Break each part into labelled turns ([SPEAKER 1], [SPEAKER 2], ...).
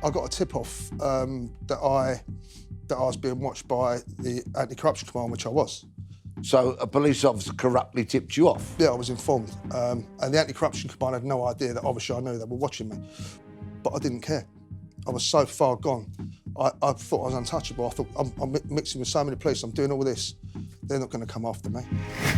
[SPEAKER 1] I got a tip-off that I was being watched by the anti-corruption command, which I was.
[SPEAKER 2] So a police officer corruptly tipped you off?
[SPEAKER 1] Yeah, I was informed. And the anti-corruption command had no idea that obviously I knew they were watching me. But I didn't care. I was so far gone. I thought I was untouchable. I thought, I'm mixing with so many police, I'm doing all this. They're not going to come after me.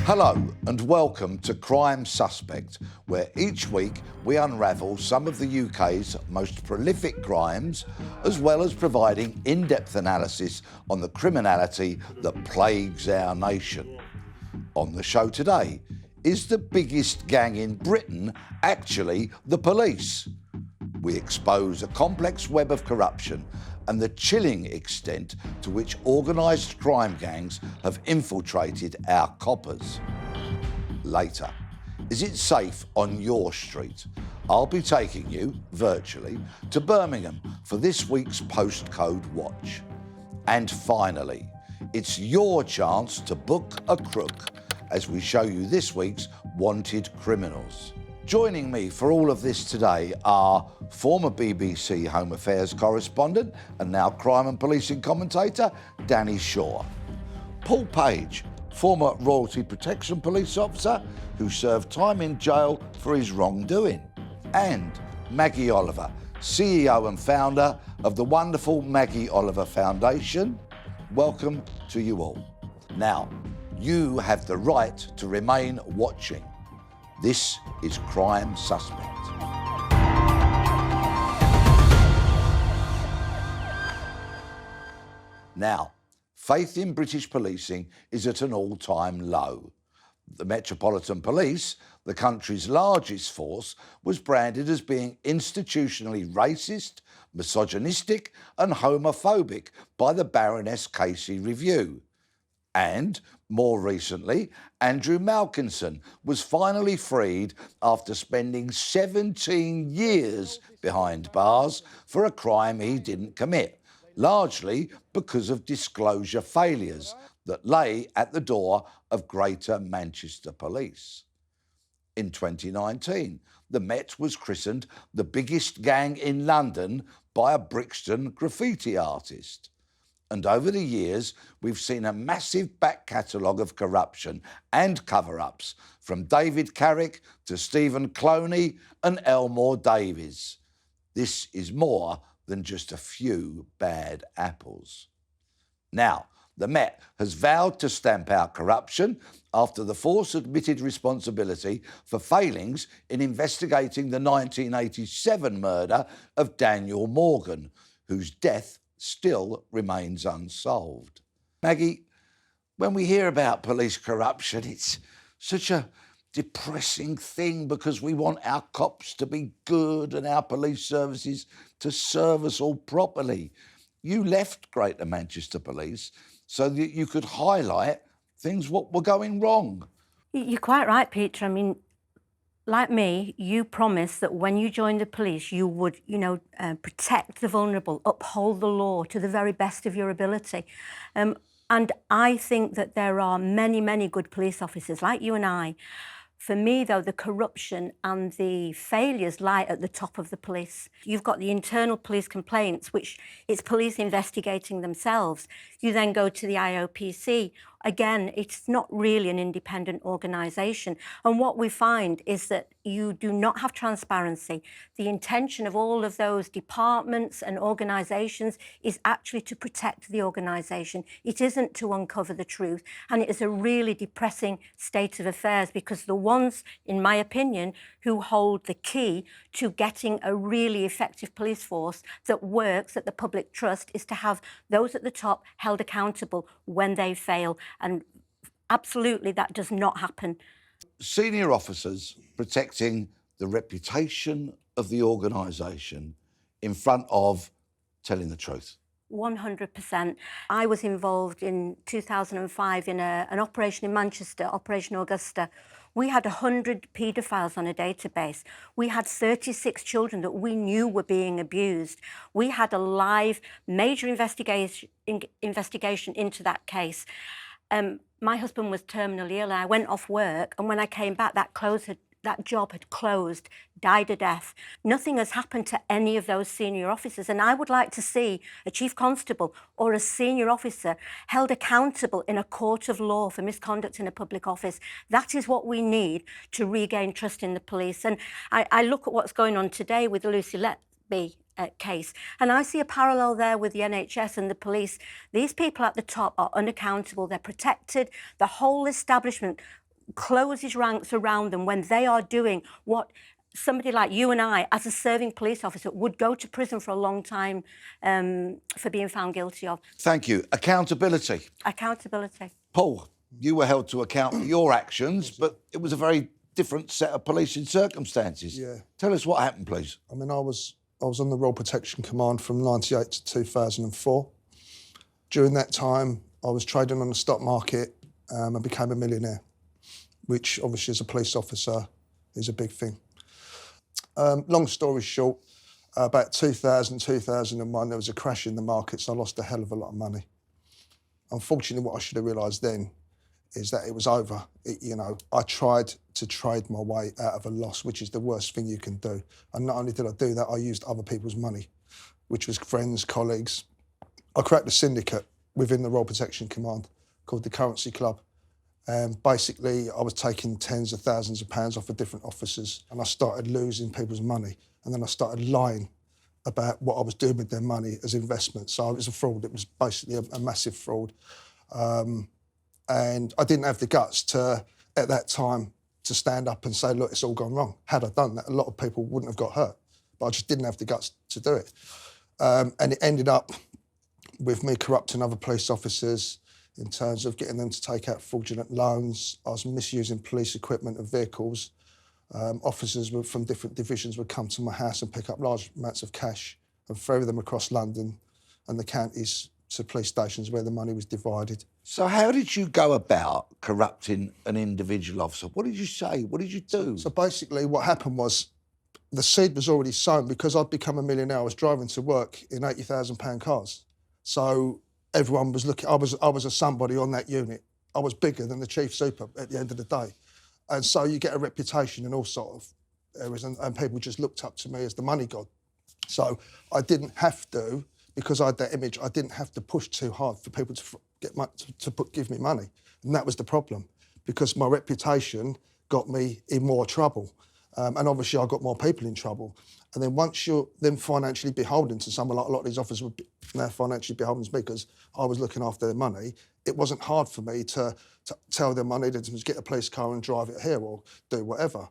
[SPEAKER 2] Hello and welcome to Crime Suspect, where each week we unravel some of the UK's most prolific crimes, as well as providing in-depth analysis on the criminality that plagues our nation. On the show today, is the biggest gang in Britain actually the police? We expose a complex web of corruption and the chilling extent to which organised crime gangs have infiltrated our coppers. Later, is it safe on your street? I'll be taking you, virtually, to Birmingham for this week's postcode watch. And finally, it's your chance to book a crook as we show you this week's wanted criminals. Joining me for all of this today are former BBC Home Affairs correspondent and now crime and policing commentator, Danny Shaw. Paul Page, former Royalty Protection Police officer who served time in jail for his wrongdoing. And Maggie Oliver, CEO and founder of the wonderful Maggie Oliver Foundation. Welcome to you all. Now, you have the right to remain watching. This is Crime Suspect. Now, faith in British policing is at an all-time low. The Metropolitan Police, the country's largest force, was branded as being institutionally racist, misogynistic and homophobic by the Baroness Casey Review. And, more recently, Andrew Malkin was finally freed after spending 17 years behind bars for a crime he didn't commit, largely because of disclosure failures that lay at the door of Greater Manchester Police. In 2019, the Met was christened the biggest gang in London by a Brixton graffiti artist. And over the years, we've seen a massive back catalogue of corruption and cover-ups, from David Carrick to Stephen Cloney and Elmore Davies. This is more than just a few bad apples. Now, the Met has vowed to stamp out corruption after the force admitted responsibility for failings in investigating the 1987 murder of Daniel Morgan, whose death still remains unsolved. Maggie, when we hear about police corruption, it's such a depressing thing because we want our cops to be good and our police services to serve us all properly. You left Greater Manchester Police so that you could highlight things what were going wrong.
[SPEAKER 3] You're quite right, Peter. I mean, like me, you promised that when you joined the police, you would, protect the vulnerable, uphold the law to the very best of your ability. And I think that there are many, many good police officers like you and I. For me, though, the corruption and the failures lie at the top of the police. You've got the internal police complaints, which it's police investigating themselves. You then go to the IOPC. Again, it's not really an independent organisation. And what we find is that you do not have transparency. The intention of all of those departments and organisations is actually to protect the organisation. It isn't to uncover the truth. And it is a really depressing state of affairs because the ones, in my opinion, who hold the key to getting a really effective police force that works, that the public trust, is to have those at the top held accountable when they fail. And absolutely, that does not happen.
[SPEAKER 2] Senior officers protecting the reputation of the organisation in front of telling the truth.
[SPEAKER 3] 100%. I was involved in 2005 in an operation in Manchester, Operation Augusta. We had 100 paedophiles on a database. We had 36 children that we knew were being abused. We had a live major investigation into that case. My husband was terminally ill. I went off work, and when I came back, that that job had closed, died a death. Nothing has happened to any of those senior officers. And I would like to see a chief constable or a senior officer held accountable in a court of law for misconduct in a public office. That is what we need to regain trust in the police. And I look at what's going on today with the Lucy Letby case, and I see a parallel there with the NHS and the police. These people at the top are unaccountable. They're protected. The whole establishment closes ranks around them when they are doing what somebody like you and I, as a serving police officer, would go to prison for a long time for being found guilty of.
[SPEAKER 2] Thank you. Accountability.
[SPEAKER 3] Accountability.
[SPEAKER 2] Paul, you were held to account for your actions, but it was a very different set of policing circumstances.
[SPEAKER 1] Yeah.
[SPEAKER 2] Tell us what happened, please.
[SPEAKER 1] I mean, I was on the Royal Protection Command from 98 to 2004. During that time, I was trading on the stock market and became a millionaire, which obviously as a police officer is a big thing. Long story short, about 2000, 2001, there was a crash in the markets. I lost a hell of a lot of money. Unfortunately, what I should have realised then is that it was over. I tried to trade my way out of a loss, which is the worst thing you can do. And not only did I do that, I used other people's money, which was friends, colleagues. I cracked a syndicate within the Royal Protection Command called the Currency Club. And basically, I was taking tens of thousands of pounds off of different officers, and I started losing people's money. And then I started lying about what I was doing with their money as investment. So it was a fraud. It was basically a massive fraud. And I didn't have the guts to, at that time, to stand up and say, look, it's all gone wrong. Had I done that, a lot of people wouldn't have got hurt. But I just didn't have the guts to do it. And it ended up with me corrupting other police officers in terms of getting them to take out fraudulent loans. I was misusing police equipment and vehicles. Officers from different divisions would come to my house and pick up large amounts of cash and throw them across London and the counties to police stations where the money was divided.
[SPEAKER 2] So how did you go about corrupting an individual officer? What did you say? What did you do?
[SPEAKER 1] So basically what happened was the seed was already sown. Because I'd become a millionaire, I was driving to work in £80,000 cars. So everyone was looking, I was a somebody on that unit. I was bigger than the chief super at the end of the day. And so you get a reputation in all sort of areas, and people just looked up to me as the money god. So I didn't have to, because I had that image, I didn't have to push too hard for people to give me money. And that was the problem, because my reputation got me in more trouble. And obviously I got more people in trouble. And then once you're then financially beholden to someone, like a lot of these officers were now financially beholden to me because I was looking after their money, it wasn't hard for me to tell them I needed to get a police car and drive it here or do whatever.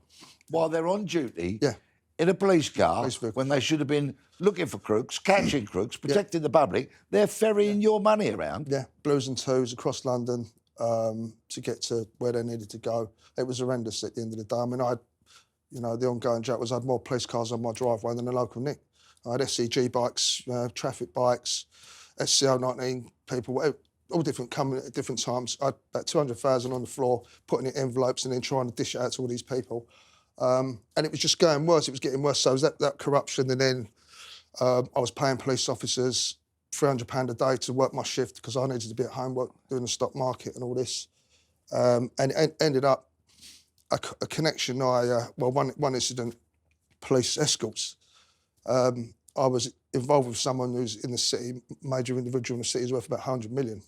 [SPEAKER 2] While they're on duty,
[SPEAKER 1] Yeah.
[SPEAKER 2] in a police car,
[SPEAKER 1] Police vehicle.
[SPEAKER 2] when they should have been looking for crooks, catching crooks, protecting the public, they're ferrying your money around.
[SPEAKER 1] Yeah, blues and twos across London to get to where they needed to go. It was horrendous at the end of the day. I mean, the ongoing joke was I had more police cars on my driveway than a local nick. I had SCG bikes, traffic bikes, SCO19 people, all different, coming at different times. I had about 200,000 on the floor, putting it in envelopes and then trying to dish it out to all these people. And it was just going worse. It was getting worse. So it was that corruption. And then I was paying police officers £300 a day to work my shift because I needed to be at home doing the stock market and all this. And it ended up a connection. One incident, police escorts. I was involved with someone who's in the city, major individual in the city, is worth about 100 million.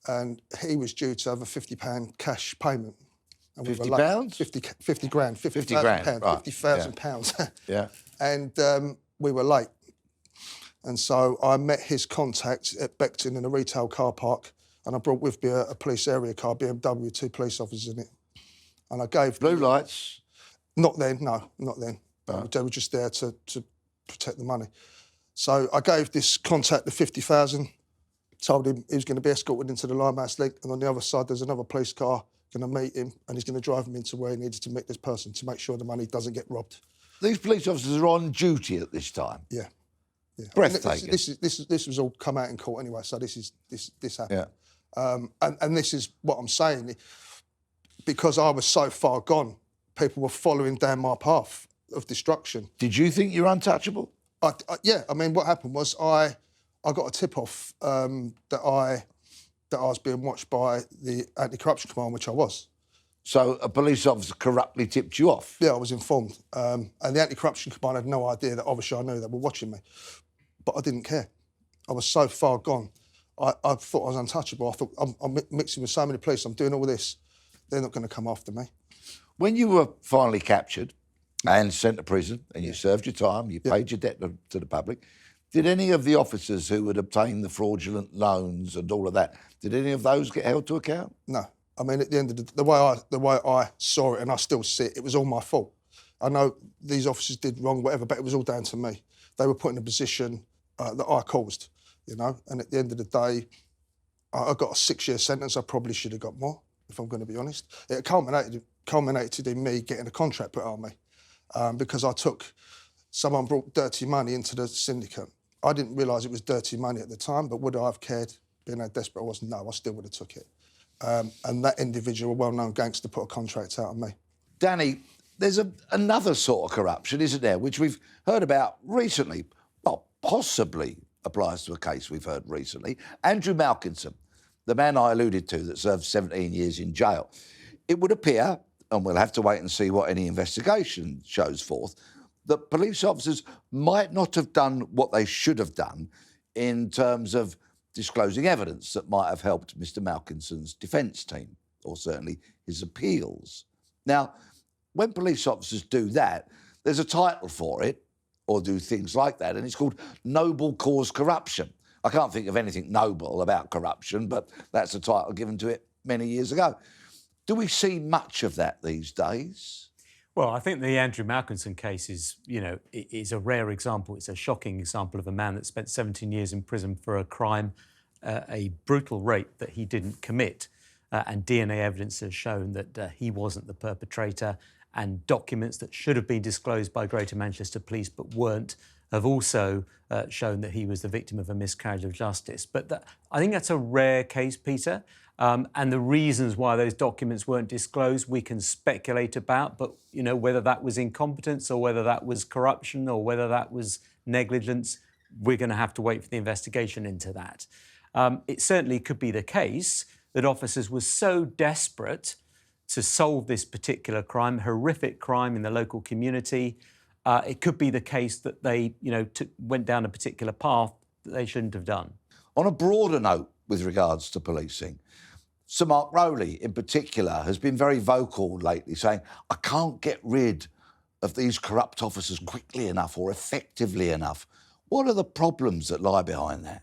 [SPEAKER 1] And he was due to have a £50 cash payment. And
[SPEAKER 2] £50?
[SPEAKER 1] we were late, 50 grand,
[SPEAKER 2] 50 grand,
[SPEAKER 1] pounds,
[SPEAKER 2] right.
[SPEAKER 1] £50,000.
[SPEAKER 2] Yeah.
[SPEAKER 1] And we were late. And so I met his contact at Beckton in a retail car park, and I brought with me a police area car, BMW, 2 police officers in it. And I gave...
[SPEAKER 2] Blue lights?
[SPEAKER 1] Not then, no, not then.
[SPEAKER 2] Right.
[SPEAKER 1] They were just there to protect the money. So I gave this contact the 50,000, told him he was going to be escorted into the Limehouse Link, and on the other side there's another police car going to meet him, and he's going to drive him into where he needed to meet this person to make sure the money doesn't get robbed.
[SPEAKER 2] These police officers are on duty at this time?
[SPEAKER 1] Yeah. Yeah.
[SPEAKER 2] Breathtaking.
[SPEAKER 1] This was all come out in court anyway, so this happened.
[SPEAKER 2] Yeah.
[SPEAKER 1] And this is what I'm saying. Because I was so far gone, people were following down my path of destruction.
[SPEAKER 2] Did you think you're untouchable?
[SPEAKER 1] Yeah, I mean, what happened was I got a tip-off that I was being watched by the Anti-Corruption Command, which I was.
[SPEAKER 2] So a police officer corruptly tipped you off?
[SPEAKER 1] Yeah, I was informed. And the anti-corruption command had no idea that obviously I knew they were watching me. But I didn't care. I was so far gone. I thought I was untouchable. I thought, I'm mixing with so many police, I'm doing all this. They're not going to come after me.
[SPEAKER 2] When you were finally captured and sent to prison and you served your time, you paid your debt to the public, did any of the officers who had obtained the fraudulent loans and all of that, did any of those get held to account?
[SPEAKER 1] No. I mean, at the end of the way I saw it, and I still see it, it was all my fault. I know these officers did wrong, whatever, but it was all down to me. They were put in a position that I caused, you know. And at the end of the day, I got a 6-year sentence. I probably should have got more, if I'm going to be honest. It culminated in me getting a contract put on me because someone brought dirty money into the syndicate. I didn't realise it was dirty money at the time, but would I have cared, being how desperate I was? No, I still would have took it. And that individual, a well-known gangster, put a contract out on me.
[SPEAKER 2] Danny, there's another sort of corruption, isn't there, which we've heard about recently, well, possibly applies to a case we've heard recently. Andrew Malkin, the man I alluded to that served 17 years in jail. It would appear, and we'll have to wait and see what any investigation shows forth, that police officers might not have done what they should have done in terms of disclosing evidence that might have helped Mr. Malkinson's defence team, or certainly his appeals. Now, when police officers do that, there's a title for it, or do things like that, and it's called noble cause corruption. I can't think of anything noble about corruption, but that's a title given to it many years ago. Do we see much of that these days?
[SPEAKER 4] Well, I think the Andrew Malkinson case is a rare example. It's a shocking example of a man that spent 17 years in prison for a crime, a brutal rape that he didn't commit. And DNA evidence has shown that he wasn't the perpetrator, and documents that should have been disclosed by Greater Manchester Police but weren't have also shown that he was the victim of a miscarriage of justice. But I think that's a rare case, Peter. And the reasons why those documents weren't disclosed, we can speculate about, but whether that was incompetence or whether that was corruption or whether that was negligence, we're going to have to wait for the investigation into that. It certainly could be the case that officers were so desperate to solve this particular crime, horrific crime in the local community. It could be the case that they, went down a particular path that they shouldn't have done.
[SPEAKER 2] On a broader note with regards to policing, Sir Mark Rowley in particular has been very vocal lately, saying, I can't get rid of these corrupt officers quickly enough or effectively enough. What are the problems that lie behind that?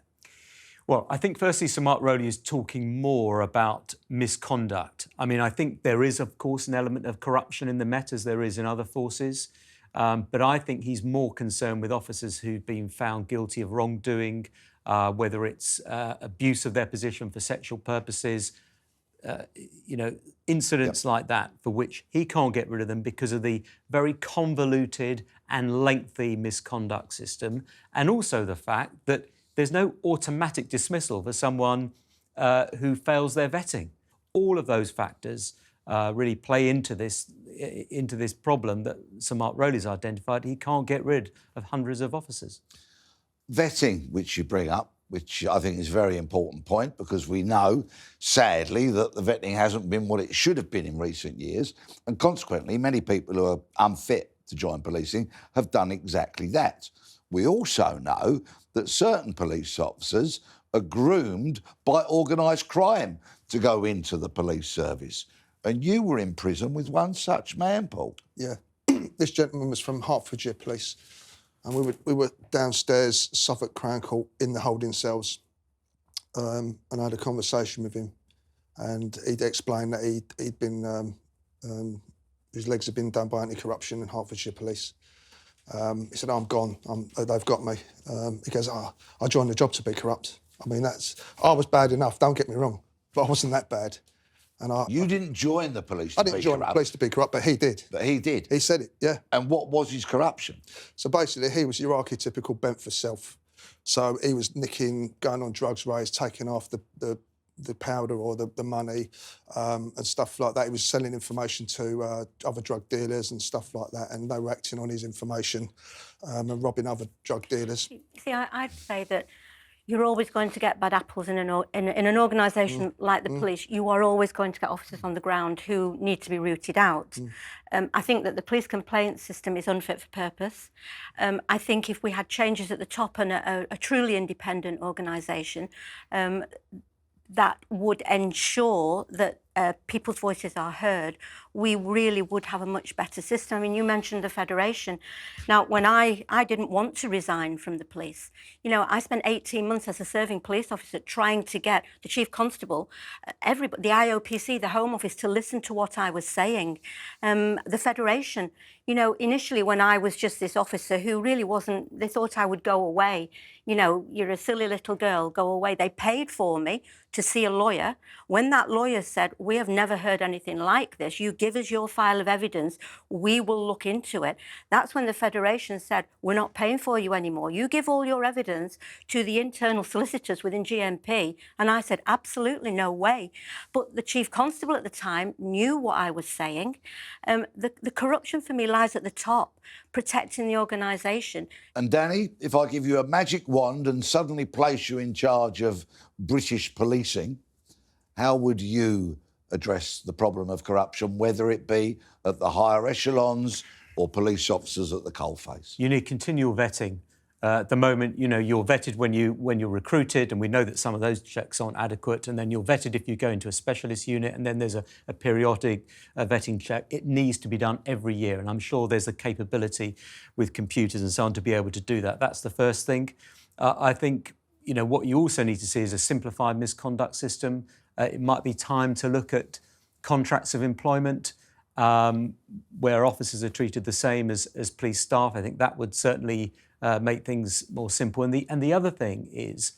[SPEAKER 4] Well, I think firstly, Sir Mark Rowley is talking more about misconduct. I mean, I think there is, of course, an element of corruption in the Met as there is in other forces. But I think he's more concerned with officers who've been found guilty of wrongdoing, whether it's abuse of their position for sexual purposes, incidents like that for which he can't get rid of them because of the very convoluted and lengthy misconduct system, and also the fact that there's no automatic dismissal for someone who fails their vetting. All of those factors really play into this problem that Sir Mark Rowley's identified. He can't get rid of hundreds of officers.
[SPEAKER 2] Vetting, which you bring up, which I think is a very important point, because we know, sadly, that the vetting hasn't been what it should have been in recent years, and consequently, many people who are unfit to join policing have done exactly that. We also know that certain police officers are groomed by organised crime to go into the police service. And you were in prison with one such man, Paul.
[SPEAKER 1] Yeah. This gentleman was from Hertfordshire Police, and we were downstairs, Suffolk Crown Court, in the holding cells, and I had a conversation with him, and he'd explained that he'd been, his legs had been done by anti-corruption in Hertfordshire Police. He said, I'm gone, they've got me. He goes, I joined the job to be corrupt. I mean, I was bad enough, don't get me wrong, but I wasn't that bad. And
[SPEAKER 2] you didn't join the police to be corrupt?
[SPEAKER 1] I didn't join the police to be corrupt, but he did.
[SPEAKER 2] But he did?
[SPEAKER 1] He said it, yeah.
[SPEAKER 2] And what was his corruption?
[SPEAKER 1] So basically, he was your archetypical bent for self. So he was nicking, going on drugs raids, taking off the powder or the money and stuff like that. He was selling information to other drug dealers and stuff like that, and they were acting on his information and robbing other drug dealers.
[SPEAKER 3] See, I'd say that you're always going to get bad apples in an organisation like the police. You are always going to get officers on the ground who need to be rooted out. I think that the police complaint system is unfit for purpose. I think if we had changes at the top and a truly independent organisation, that would ensure that people's voices are heard, we really would have a much better system. I mean, you mentioned the Federation. Now, when I didn't want to resign from the police, you know, I spent 18 months as a serving police officer trying to get the Chief Constable, everybody, the IOPC, the Home Office, to listen to what I was saying. The Federation, you know, initially when I was just this officer who really wasn't, they thought I would go away. You know, you're a silly little girl, go away. They paid for me to see a lawyer. When that lawyer said, we have never heard anything like this, you give us your file of evidence, we will look into it. That's when the Federation said, we're not paying for you anymore. You give all your evidence to the internal solicitors within GMP. And I said, absolutely no way. But the Chief Constable at the time knew what I was saying. The corruption for me lies at the top, protecting the organisation.
[SPEAKER 2] And Danny, if I give you a magic wand and suddenly place you in charge of British policing, how would you address the problem of corruption, whether it be at the higher echelons or police officers at the coalface?
[SPEAKER 4] You need continual vetting. At the moment, you know, you're vetted when you're recruited, and we know that some of those checks aren't adequate, and then you're vetted if you go into a specialist unit, and then there's a periodic vetting check. It needs to be done every year, and I'm sure there's a capability with computers and so on to be able to do that. That's the first thing. I think, you know, what you also need to see is a simplified misconduct system. It might be time to look at contracts of employment where officers are treated the same as police staff. I think that would certainly make things more simple. And the other thing is,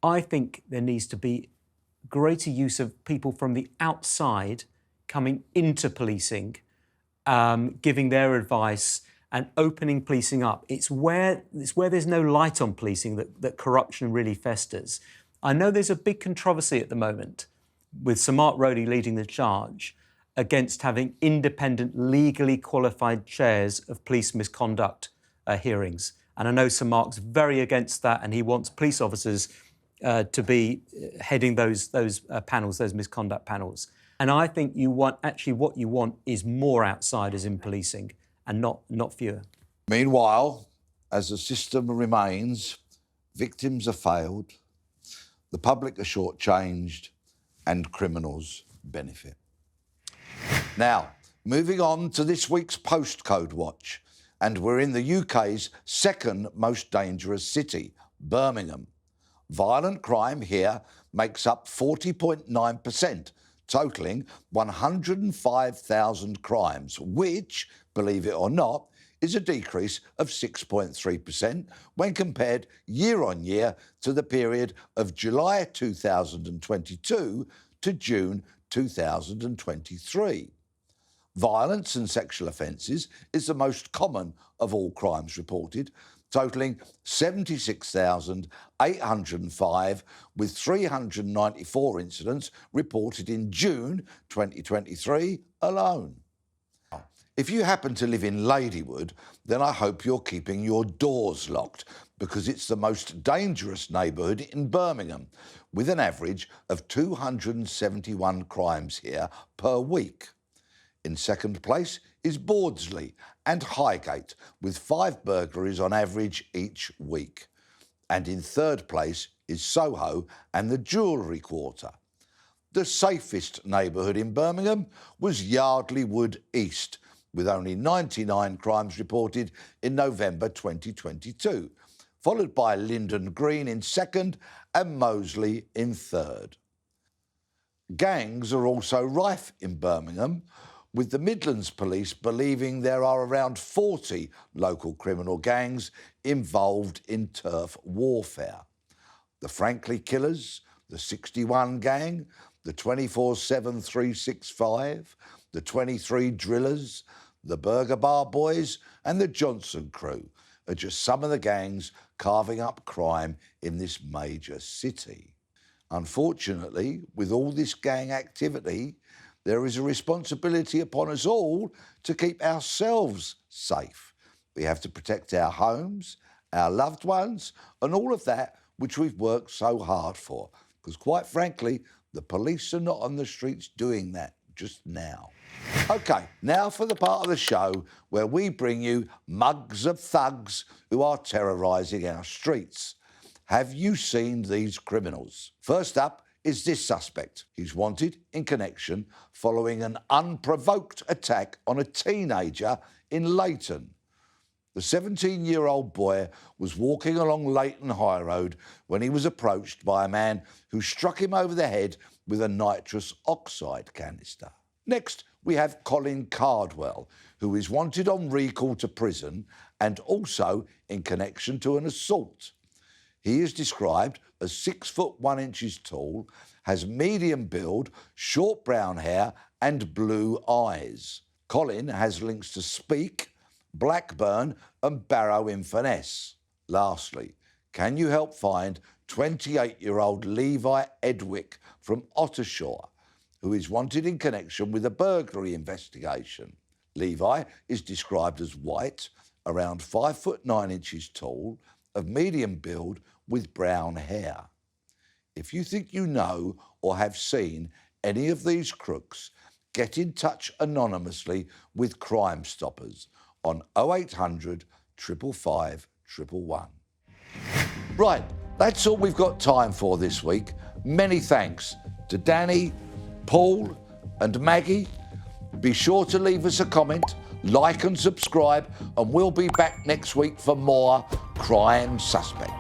[SPEAKER 4] I think there needs to be greater use of people from the outside coming into policing, giving their advice and opening policing up. It's where there's no light on policing that corruption really festers. I know there's a big controversy at the moment with Sir Mark Rowley leading the charge against having independent, legally qualified chairs of police misconduct hearings. And I know Sir Mark's very against that, and he wants police officers to be heading those panels, those misconduct panels. And I think what you want is more outsiders in policing and not fewer.
[SPEAKER 2] Meanwhile, as the system remains, victims are failed, the public are shortchanged, and criminals benefit. Now, moving on to this week's postcode watch, and we're in the UK's second most dangerous city, Birmingham. Violent crime here makes up 40.9%, totalling 105,000 crimes, which, believe it or not, is a decrease of 6.3% when compared year on year to the period of July 2022 to June 2023. Violence and sexual offences is the most common of all crimes reported, totalling 76,805, with 394 incidents reported in June 2023 alone. If you happen to live in Ladywood, then I hope you're keeping your doors locked, because it's the most dangerous neighbourhood in Birmingham, with an average of 271 crimes here per week. In second place is Bawdsley and Highgate, with 5 burglaries on average each week. And in third place is Soho and the Jewellery Quarter. The safest neighbourhood in Birmingham was Yardley Wood East, with only 99 crimes reported in November 2022, followed by Linden Green in second and Moseley in third. Gangs are also rife in Birmingham, with the Midlands Police believing there are around 40 local criminal gangs involved in turf warfare. The Frankly Killers, the 61 Gang, the 24/7 365, the 23 Drillers, the Burger Bar Boys and the Johnson Crew are just some of the gangs carving up crime in this major city. Unfortunately, with all this gang activity, there is a responsibility upon us all to keep ourselves safe. We have to protect our homes, our loved ones, and all of that which we've worked so hard for. Because quite frankly, the police are not on the streets doing that just now. OK, now for the part of the show where we bring you mugs of thugs who are terrorising our streets. Have you seen these criminals? First up is this suspect. He's wanted in connection following an unprovoked attack on a teenager in Leighton. The 17-year-old boy was walking along Leighton High Road when he was approached by a man who struck him over the head with a nitrous oxide canister. Next, we have Colin Cardwell, who is wanted on recall to prison and also in connection to an assault. He is described as 6 foot 1 inches tall, has medium build, short brown hair and blue eyes. Colin has links to Speak, Blackburn and Barrow-in-Furness. Lastly, can you help find 28-year-old Levi Edwick from Ottershaw, who is wanted in connection with a burglary investigation? Levi is described as white, around 5 foot 9 inches tall, of medium build with brown hair. If you think you know or have seen any of these crooks, get in touch anonymously with Crime Stoppers on 0800 555 111. Right, that's all we've got time for this week. Many thanks to Danny, Paul and Maggie. Be sure to leave us a comment, like and subscribe, and we'll be back next week for more Crime Suspect.